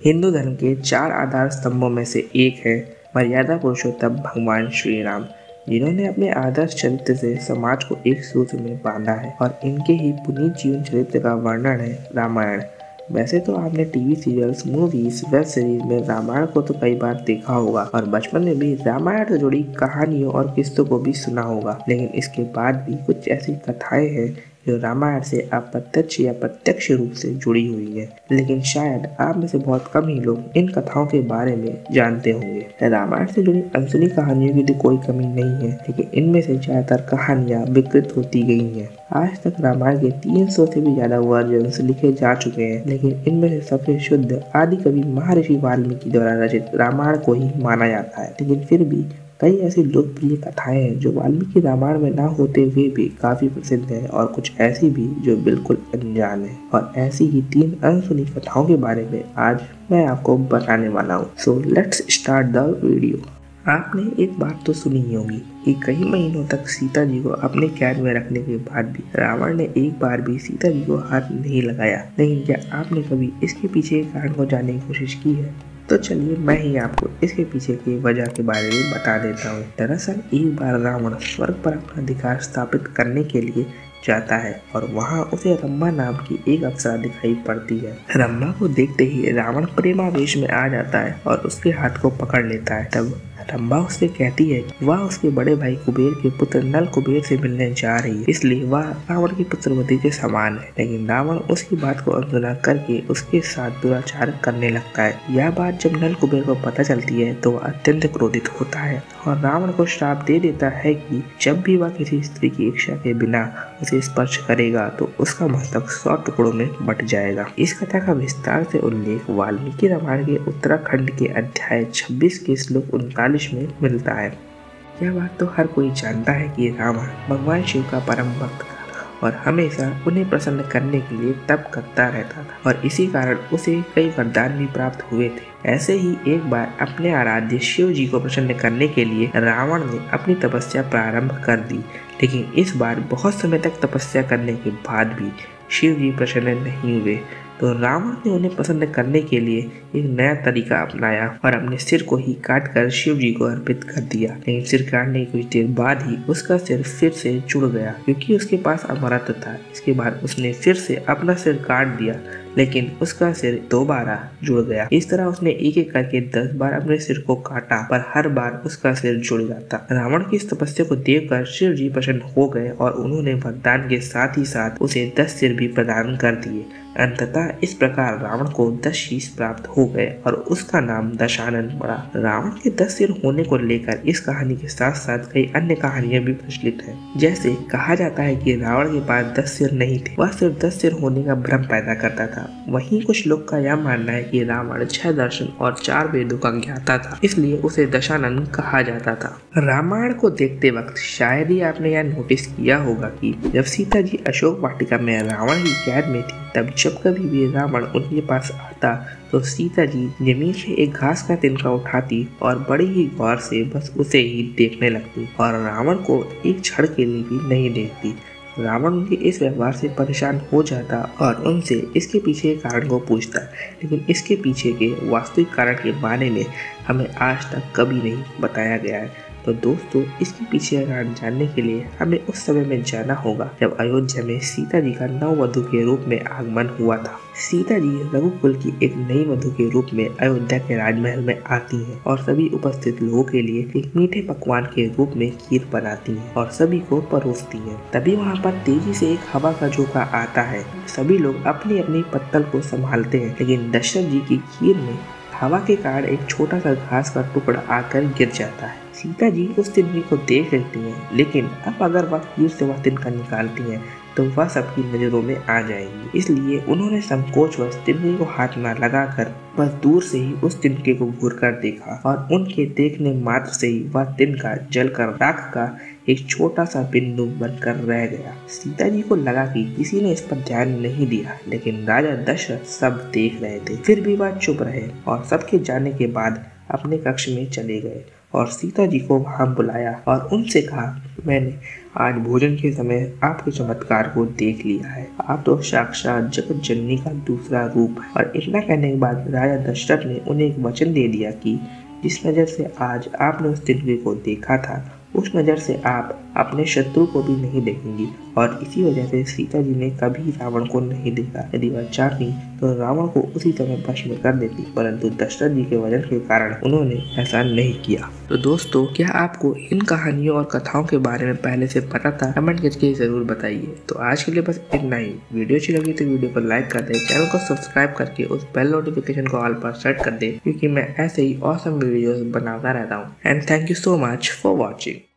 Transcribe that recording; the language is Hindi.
हिंदू धर्म के 4 आधार स्तंभों में से एक है मर्यादा पुरुषोत्तम भगवान श्री राम, जिन्होंने अपने आदर्श चरित्र से समाज को एक सूत्र में बांधा है और इनके ही पुनीत जीवन चरित्र का वर्णन है रामायण। वैसे तो आपने TV serials, movies, web series में रामायण को तो कई बार देखा होगा और बचपन में भी रामायण से जुड़ी कहानियों और किस्सों को भी सुना होगा, लेकिन इसके बाद भी कुछ ऐसी कथाएं हैं जो रामायण से अप्रत्यक्ष या प्रत्यक्ष रूप से जुड़ी हुई है, लेकिन शायद आप में से बहुत कम ही लोग इन कथाओं के बारे में जानते होंगे। रामायण से जुड़ी अनसुनी कहानियों की तो कोई कमी नहीं है, लेकिन इनमें से ज्यादातर कहानियां विकृत होती गई हैं। आज तक रामायण के 300 से भी ज्यादा वर्जन लिखे जा चुके हैं, लेकिन इनमें से सबसे शुद्ध आदि कवि महर्षि वाल्मीकि द्वारा रचित रामायण को ही माना जाता है। लेकिन फिर भी कई ऐसी लोकप्रिय कथाएं हैं जो वाल्मीकि रामायण में ना होते हुए भी काफी प्रसिद्ध है और कुछ ऐसी भी जो बिल्कुल अनजान है। और ऐसी ही 3 अनसुनी कथाओं के बारे में आज मैं आपको बताने वाला हूँ। So let's start the video. आपने एक बात तो सुनी ही होगी कि कई महीनों तक सीता जी को अपने कैद में रखने के बाद भी रावण ने एक बार भी सीता जी को हाथ नहीं लगाया। लेकिन क्या आपने कभी इसके पीछे के कारण को जानने की कोशिश की है? तो चलिए मैं ही आपको इसके पीछे की वजह के बारे में बता देता हूँ। दरअसल एक बार रावण स्वर्ग पर अपना अधिकार स्थापित करने के लिए जाता है और वहाँ उसे रंभा नाम की एक अप्सरा दिखाई पड़ती है। रंभा को देखते ही रावण प्रेमावेश में आ जाता है और उसके हाथ को पकड़ लेता है। तब रंभा उससे कहती है कि वह उसके बड़े भाई कुबेर के पुत्र नल कुबेर से मिलने जा रही है, इसलिए वह रावण की पुत्रवती के समान है। लेकिन रावण उसकी बात को अनसुना करके उसके साथ दुराचार करने लगता है। यह बात जब नल कुबेर को पता चलती है तो वह अत्यंत क्रोधित होता है और रावण को श्राप दे देता है कि जब भी वह किसी स्त्री की इच्छा के बिना उसे स्पर्श करेगा तो उसका मस्तक 100 टुकड़ों में बट जाएगा। इस कथा का विस्तार से उल्लेख वाल्मीकि रामायण के उत्तराखंड के अध्याय 26 के श्लोक 39 में मिलता है। यह बात तो हर कोई जानता है कि रावण भगवान शिव का परम भक्त था और हमेशा उन्हें प्रसन्न करने के लिए तप करता रहता था और इसी कारण उसे कई वरदान भी प्राप्त हुए थे। ऐसे ही एक बार अपने आराध्य शिव जी को प्रसन्न करने के लिए रावण ने अपनी तपस्या प्रारंभ कर दी, लेकिन इस बार बहुत समय तक तपस्या करने के बाद भी शिव जी प्रसन्न नहीं हुए। तो रावण ने उन्हें प्रसन्न करने के लिए एक नया तरीका अपनाया और अपने सिर को ही काटकर शिव जी को अर्पित कर दिया। लेकिन सिर काटने के कुछ देर बाद ही उसका सिर फिर से जुड़ गया, क्योंकि उसके पास अमरत्व था। इसके बाद उसने फिर से अपना सिर काट दिया, लेकिन उसका सिर दोबारा जुड़ गया। इस तरह उसने एक एक करके 10 बार अपने सिर को काटा, पर हर बार उसका सिर जुड़ जाता। रावण की इस तपस्या को देखकर शिव जी प्रसन्न हो गए और उन्होंने वरदान के साथ ही साथ उसे 10 सिर भी प्रदान कर दिए। अंततः इस प्रकार रावण को 10 शीश प्राप्त हो गए और उसका नाम दशानन पड़ा। रावण के 10 सिर होने को लेकर इस कहानी के साथ साथ कई अन्य कहानियां भी प्रचलित हैं। जैसे कहा जाता है कि रावण के पास 10 सिर नहीं थे, वह सिर्फ 10 सिर होने का भ्रम पैदा करता था। वहीं कुछ लोग का यह मानना है कि रावण 6 दर्शन और 4 वेदों का ज्ञाता था, इसलिए उसे दशानन कहा जाता था। रामायण को देखते वक्त शायद ही आपने यह नोटिस किया होगा कि जब सीता जी अशोक वाटिका में रावण की कैद में थी, तब जब कभी भी रावण उनके पास आता तो सीता जी जमीन से एक घास का तिनका उठाती और बड़ी ही गौर से बस उसे ही देखने लगती और रावण को एक क्षण के लिए भी नहीं देखती। रावण उनके इस व्यवहार से परेशान हो जाता और उनसे इसके पीछे के कारण को पूछता, लेकिन इसके पीछे के वास्तविक कारण के बारे में हमें आज तक कभी नहीं बताया गया है। तो दोस्तों, इसके पीछे का कारण जानने के लिए हमें उस समय में जाना होगा जब अयोध्या में सीता जी का नववधू के रूप में आगमन हुआ था। सीता जी रघुकुल की एक नई वधू के रूप में अयोध्या के राजमहल में आती हैं और सभी उपस्थित लोगों के लिए एक मीठे पकवान के रूप में खीर बनाती हैं और सभी को परोसती हैं। तभी वहाँ पर तेजी से एक हवा का झोंका आता है। सभी लोग अपनी अपनी पत्तल को संभालते हैं, लेकिन दशरथ जी की खीर में हवा के कारण एक छोटा सा घास का टुकड़ा आकर गिर जाता है। सीता जी उस तिनके को देख लेती हैं, लेकिन अब अगर वह खीर से वह तिनका निकालती हैं तो वह सबकी नजरों में आ जाएगी, इसलिए उन्होंने संकोचवश तिनके को हाथ न लगाकर बस दूर से ही उस तिनके को घूरकर देखा और उनके देखने मात्र से ही वह तिनका जलकर राख का एक छोटा सा बिंदु बनकर रह गया। सीता जी को लगा कि किसी ने इस पर ध्यान नहीं दिया, लेकिन राजा दशरथ सब देख रहे थे। फिर भी वह चुप रहे और सबके जाने के बाद अपने कक्ष में चले गए और सीता जी को वहां बुलाया और उनसे कहा, मैंने आज भोजन के समय आपके चमत्कार को देख लिया है। आप तो साक्षात जगत जननी का दूसरा रूप है। और इतना कहने के बाद राजा दशरथ ने उन्हें एक वचन दे दिया कि जिस नज़र से आज आपने उस तिनके को देखा था, उस नज़र से आप अपने शत्रु को भी नहीं देखेंगी। और इसी वजह से सीता जी ने कभी रावण को नहीं देखा। यदि वह चाहती तो रावण को उसी समय भस्म कर देती, परंतु दशरथ जी के वचन के कारण उन्होंने ऐसा नहीं किया। तो दोस्तों, क्या आपको इन कहानियों और कथाओं के बारे में पहले से पता था? कमेंट करके जरूर बताइए। तो आज के लिए बस इतना ही। वीडियो अच्छी लगी तो वीडियो को लाइक कर दे, चैनल को सब्सक्राइब करके उस बेल नोटिफिकेशन को ऑल पर सेट कर दे, क्योंकि मैं ऐसे ही ऑसम वीडियोस बनाता रहता हूँ। And thank you so much for watching.